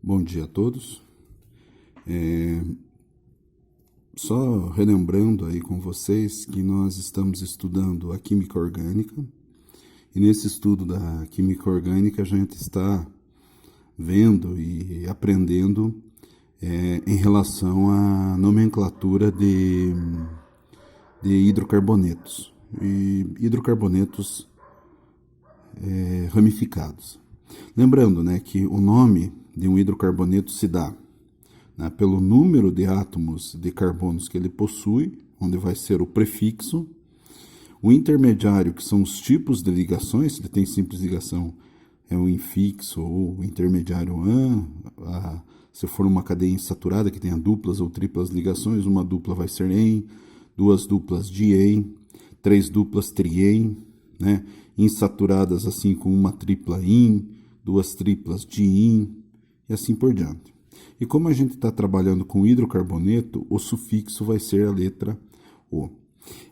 Bom dia a todos. Só relembrando aí com vocês que nós estamos estudando a química orgânica e nesse estudo da química orgânica a gente está vendo e aprendendo em relação à nomenclatura de hidrocarbonetos e hidrocarbonetos ramificados. Lembrando, né, que o nome de um hidrocarboneto se dá, né, pelo número de átomos de carbonos que ele possui, onde vai ser o prefixo, o intermediário, que são os tipos de ligações, se ele tem simples ligação, é o infixo ou o intermediário AN, se for uma cadeia insaturada que tenha duplas ou triplas ligações, uma dupla vai ser EN, duas duplas DIEN, três duplas TRIEN, né, insaturadas assim com uma tripla IN, duas triplas DIN e assim por diante. E como a gente está trabalhando com hidrocarboneto, o sufixo vai ser a letra O.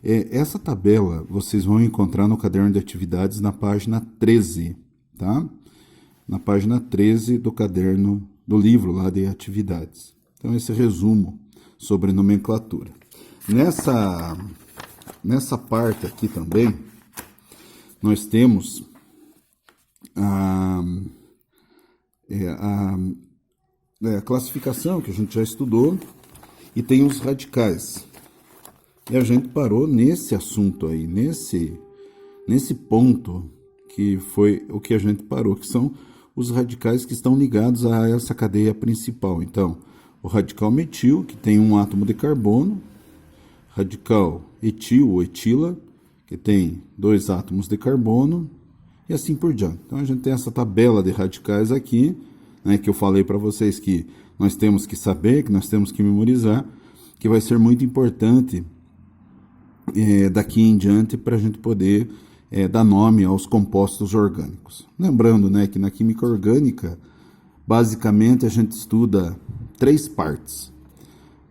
Essa tabela vocês vão encontrar no caderno de atividades na página 13, tá? Na página 13 do caderno, do livro lá de atividades. Então, esse resumo sobre nomenclatura. Nessa parte aqui também, nós temos a classificação que a gente já estudou e tem os radicais. E a gente parou nesse assunto aí, nesse ponto que foi o que a gente parou, que são os radicais que estão ligados a essa cadeia principal. Então, o radical metil, que tem um átomo de carbono, radical etil ou etila, que tem dois átomos de carbono, e assim por diante. Então, a gente tem essa tabela de radicais aqui, né, que eu falei para vocês que nós temos que saber, que nós temos que memorizar, que vai ser muito importante daqui em diante para a gente poder dar nome aos compostos orgânicos. Lembrando, né, que na química orgânica, basicamente a gente estuda três partes.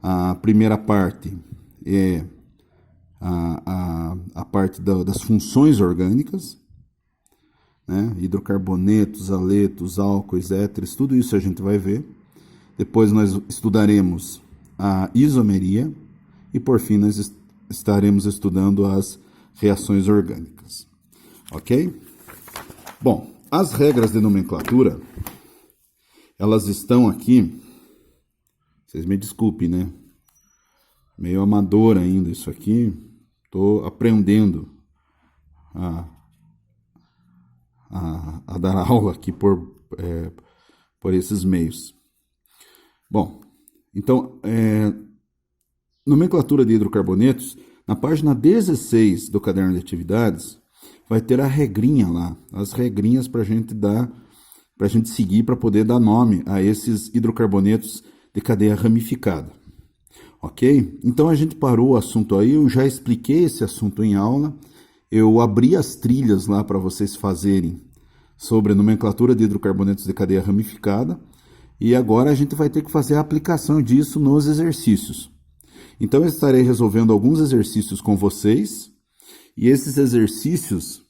A primeira parte é a parte das funções orgânicas, né? Hidrocarbonetos, aletos, álcoois, éteres, tudo isso a gente vai ver. Depois nós estudaremos a isomeria e por fim nós estaremos estudando as reações orgânicas. Ok? Bom, as regras de nomenclatura, elas estão aqui, vocês me desculpem, né? Meio amador ainda isso aqui, estou aprendendo a dar aula aqui por esses meios. Bom, então, nomenclatura de hidrocarbonetos, na página 16 do caderno de atividades, vai ter a regrinha lá, as regrinhas para a gente seguir para poder dar nome a esses hidrocarbonetos de cadeia ramificada. Ok? Então a gente parou o assunto aí, eu já expliquei esse assunto em aula, eu abri as trilhas lá para vocês fazerem sobre a nomenclatura de hidrocarbonetos de cadeia ramificada e agora a gente vai ter que fazer a aplicação disso nos exercícios. Então eu estarei resolvendo alguns exercícios com vocês e esses exercícios,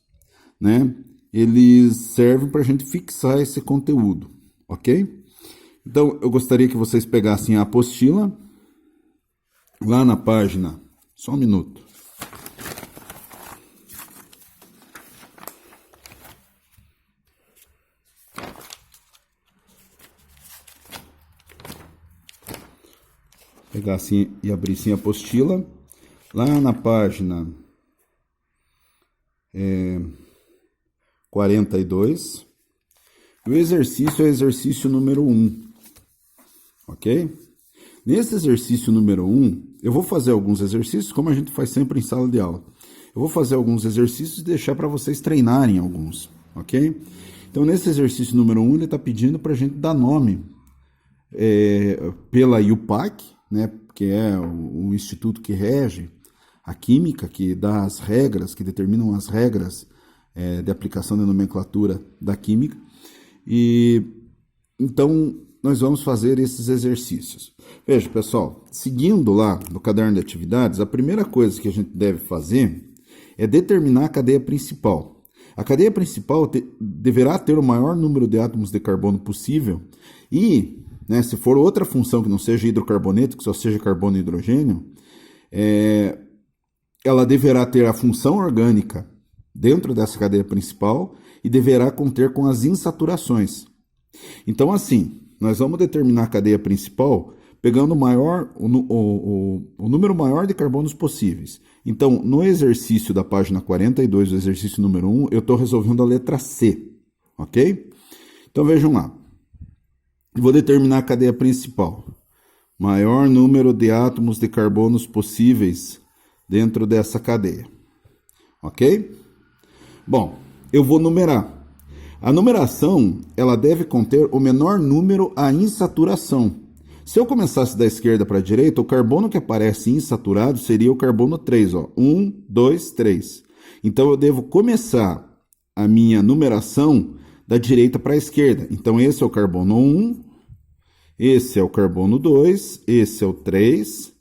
né, eles servem para a gente fixar esse conteúdo, ok? Então eu gostaria que vocês pegassem a apostila lá na página, só um minuto. Pegar assim e abrir assim a apostila, lá na página 42, o exercício é o exercício número 1, ok? Nesse exercício número 1, eu vou fazer alguns exercícios, como a gente faz sempre em sala de aula. Eu vou fazer alguns exercícios e deixar para vocês treinarem alguns, ok? Então, nesse exercício número 1, ele está pedindo para a gente dar nome pela IUPAC, né, que é o instituto que rege a química, que dá as regras, que determinam as regras de aplicação da nomenclatura da química. E então nós vamos fazer esses exercícios. Veja, pessoal, seguindo lá no caderno de atividades, a primeira coisa que a gente deve fazer é determinar a cadeia principal. A cadeia principal deverá ter o maior número de átomos de carbono possível e, né, se for outra função que não seja hidrocarboneto, que só seja carbono e hidrogênio, ela deverá ter a função orgânica dentro dessa cadeia principal e deverá conter com as insaturações. Então, assim, nós vamos determinar a cadeia principal pegando o número maior de carbonos possíveis. Então, no exercício da página 42, o exercício número 1, eu estou resolvendo a letra C, ok? Então, vejam lá. Vou determinar a cadeia principal. Maior número de átomos de carbonos possíveis dentro dessa cadeia, ok? Bom, eu vou numerar. A numeração, ela deve conter o menor número a insaturação. Se eu começasse da esquerda para a direita, o carbono que aparece insaturado seria o carbono 3, ó. 1, 2, 3. Então, eu devo começar a minha numeração da direita para a esquerda. Então, esse é o carbono 1, esse é o carbono 2, esse é o 3,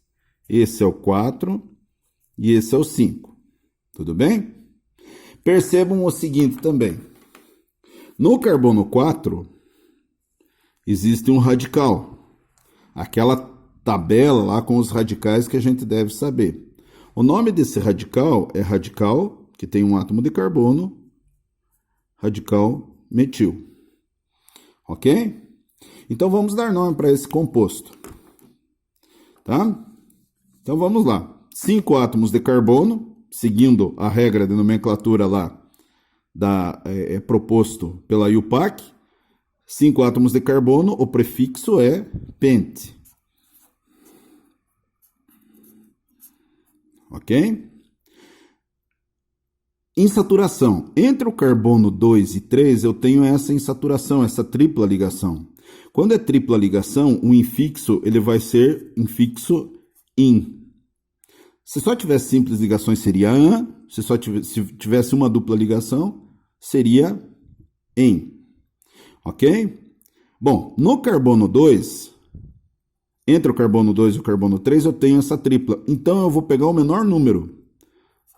esse é o 4 e esse é o 5. Tudo bem? Percebam o seguinte também. No carbono 4, existe um radical. Aquela tabela lá com os radicais que a gente deve saber. O nome desse radical é radical, que tem um átomo de carbono, radical metil. Ok? Então, vamos dar nome para esse composto. Tá? Então, vamos lá. 5 átomos de carbono, seguindo a regra de nomenclatura lá proposto pela IUPAC. 5 átomos de carbono, o prefixo é pent. Ok? Insaturação. Entre o carbono 2 e 3, eu tenho essa insaturação, essa tripla ligação. Quando é tripla ligação, o infixo ele vai ser infixo in. Se só tivesse simples ligações, seria an. Se tivesse uma dupla ligação, seria em. Ok? Bom, no carbono 2, entre o carbono 2 e o carbono 3, eu tenho essa tripla. Então, eu vou pegar o menor número,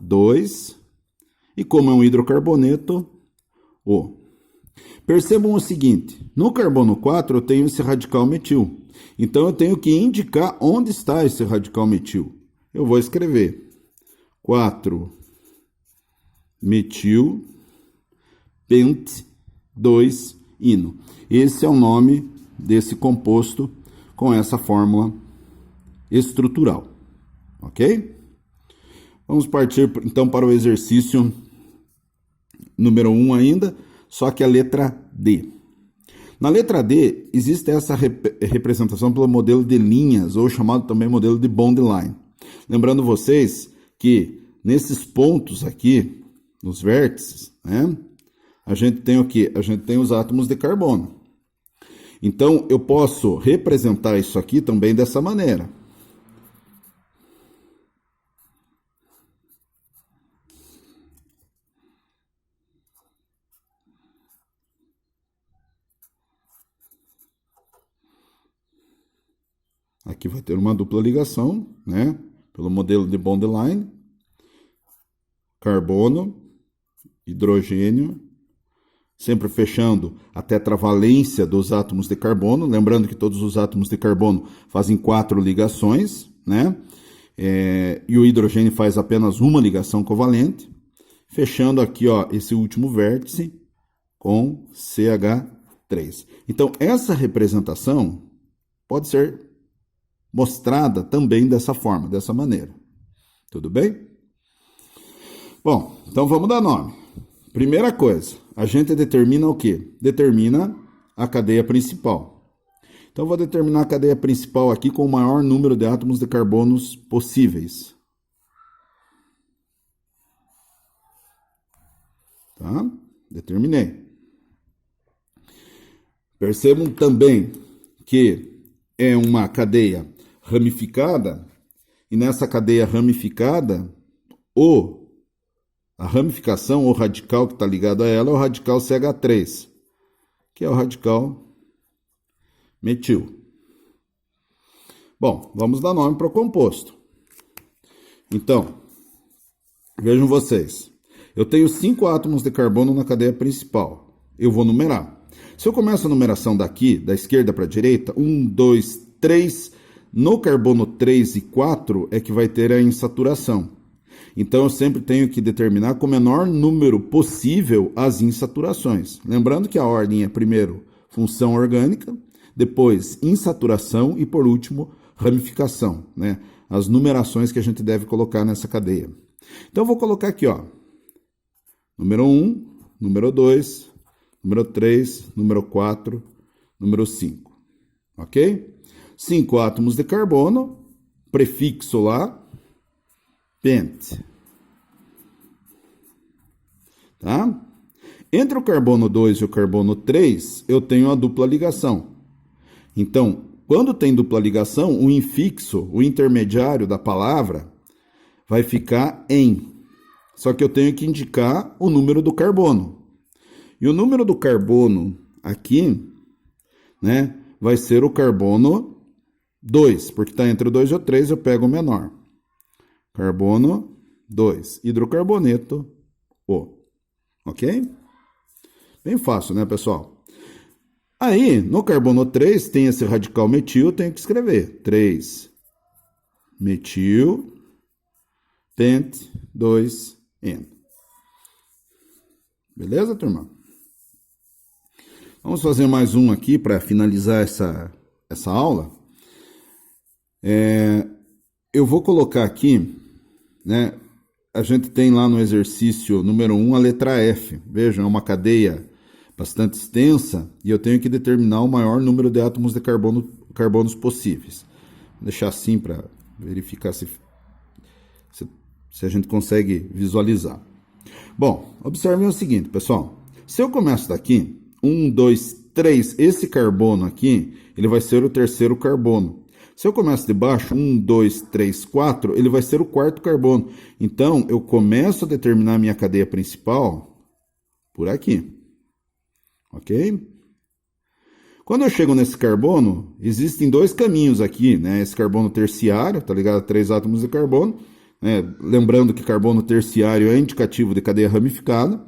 2, e como é um hidrocarboneto, O. Percebam o seguinte, no carbono 4 eu tenho esse radical metil. Então, eu tenho que indicar onde está esse radical metil. Eu vou escrever 4 metil pent 2 ino. Esse é o nome desse composto com essa fórmula estrutural. Ok? Vamos partir então para o exercício número 1 ainda, só que a letra D. Na letra D, existe essa representação pelo modelo de linhas, ou chamado também modelo de bond line. Lembrando vocês que nesses pontos aqui, nos vértices, né, a gente tem o quê? A gente tem os átomos de carbono. Então, eu posso representar isso aqui também dessa maneira. Aqui vai ter uma dupla ligação, né? Pelo modelo de bond line. Carbono, hidrogênio, sempre fechando a tetravalência dos átomos de carbono. Lembrando que todos os átomos de carbono fazem 4 ligações, né? E o hidrogênio faz apenas uma ligação covalente. Fechando aqui, ó, esse último vértice com CH3. Então, essa representação pode ser mostrada também dessa forma, dessa maneira. Tudo bem? Bom, então vamos dar nome. Primeira coisa, a gente determina o quê? Determina a cadeia principal. Então, vou determinar a cadeia principal aqui com o maior número de átomos de carbonos possíveis. Tá? Determinei. Percebam também que é uma cadeia ramificada, e nessa cadeia ramificada, a ramificação, o radical que está ligado a ela, é o radical CH3, que é o radical metil. Bom, vamos dar nome para o composto. Então, vejam vocês. Eu tenho 5 átomos de carbono na cadeia principal. Eu vou numerar. Se eu começo a numeração daqui, da esquerda para a direita, 1, 2, 3, no carbono 3 e 4 é que vai ter a insaturação. Então, eu sempre tenho que determinar com o menor número possível as insaturações. Lembrando que a ordem é primeiro função orgânica, depois insaturação e, por último, ramificação, né? As numerações que a gente deve colocar nessa cadeia. Então, eu vou colocar aqui, ó, número 1, número 2, número 3, número 4, número 5, ok? 5 átomos de carbono, prefixo lá, pent. Tá? Entre o carbono 2 e o carbono 3, eu tenho a dupla ligação. Então, quando tem dupla ligação, o infixo, o intermediário da palavra, vai ficar em. Só que eu tenho que indicar o número do carbono. E o número do carbono aqui, né, vai ser o carbono 2, porque está entre o 2 e o 3, eu pego o menor. Carbono 2, hidrocarboneto O. Ok? Bem fácil, né, pessoal? Aí, no carbono 3, tem esse radical metil, eu tenho que escrever 3 metil, pent, 2N. Beleza, turma? Vamos fazer mais um aqui para finalizar essa aula. Eu vou colocar aqui, né? A gente tem lá no exercício número 1 a letra F. Vejam, é uma cadeia bastante extensa e eu tenho que determinar o maior número de átomos de carbonos possíveis. Vou deixar assim para verificar se a gente consegue visualizar. Bom, observem o seguinte, pessoal. Se eu começo daqui, 1, 2, 3, esse carbono aqui, ele vai ser o terceiro carbono. Se eu começo de baixo, 1, 2, 3, 4, ele vai ser o quarto carbono. Então, eu começo a determinar a minha cadeia principal por aqui. Ok? Quando eu chego nesse carbono, existem 2 caminhos aqui, né? Esse carbono terciário, tá ligado? 3 átomos de carbono. Lembrando que carbono terciário é indicativo de cadeia ramificada.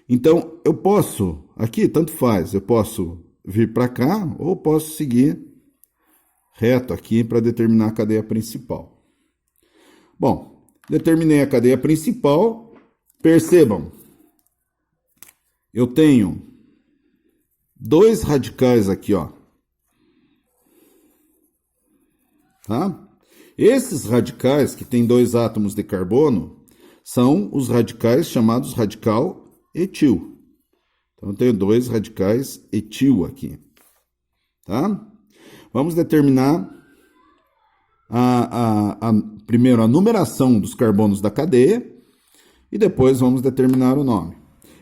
Então, eu posso, aqui tanto faz, eu posso vir para cá ou posso seguir reto aqui para determinar a cadeia principal. Bom, determinei a cadeia principal. Percebam, eu tenho 2 radicais aqui, ó. Tá? Esses radicais, que tem 2 átomos de carbono, são os radicais chamados radical etil. Então, eu tenho 2 radicais etil aqui. Tá? Vamos determinar primeiro a numeração dos carbonos da cadeia e depois vamos determinar o nome.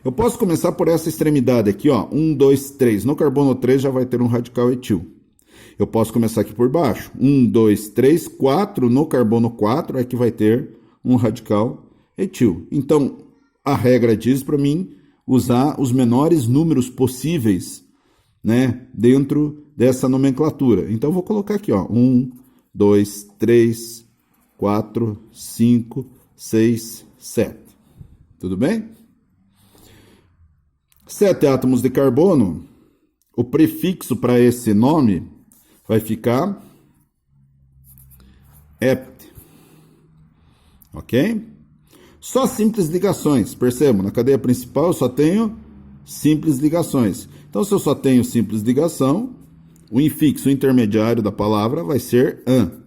Eu posso começar por essa extremidade aqui, ó, 1, 2, 3. No carbono 3 já vai ter um radical etil. Eu posso começar aqui por baixo. 1, 2, 3, 4. No carbono 4 é que vai ter um radical etil. Então, a regra diz para mim usar os menores números possíveis, né, dentro dessa nomenclatura. Então, eu vou colocar aqui, ó, 1, 2, 3, 4, 5, 6, 7. Tudo bem? 7 átomos de carbono, o prefixo para esse nome vai ficar ept. Ok? Só simples ligações. Percebam, na cadeia principal eu só tenho simples ligações. Então, se eu só tenho simples ligação, o infixo intermediário da palavra vai ser an.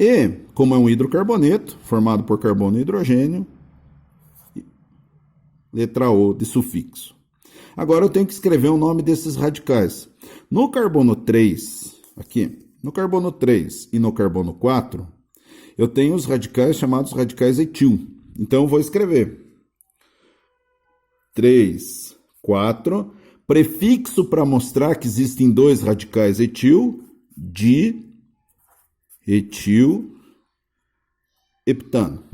E, como é um hidrocarboneto, formado por carbono e hidrogênio, letra O de sufixo. Agora eu tenho que escrever o nome desses radicais. No carbono 3, aqui, no carbono 3 e no carbono 4, eu tenho os radicais chamados radicais etil. Então, eu vou escrever 3, 4, prefixo para mostrar que existem 2 radicais etil, di, etil, heptano.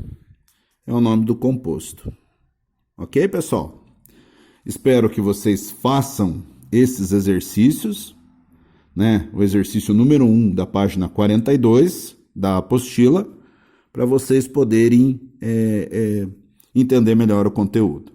É o nome do composto. Ok, pessoal? Espero que vocês façam esses exercícios, né? O exercício número 1 da página 42 da apostila, para vocês poderem entender melhor o conteúdo.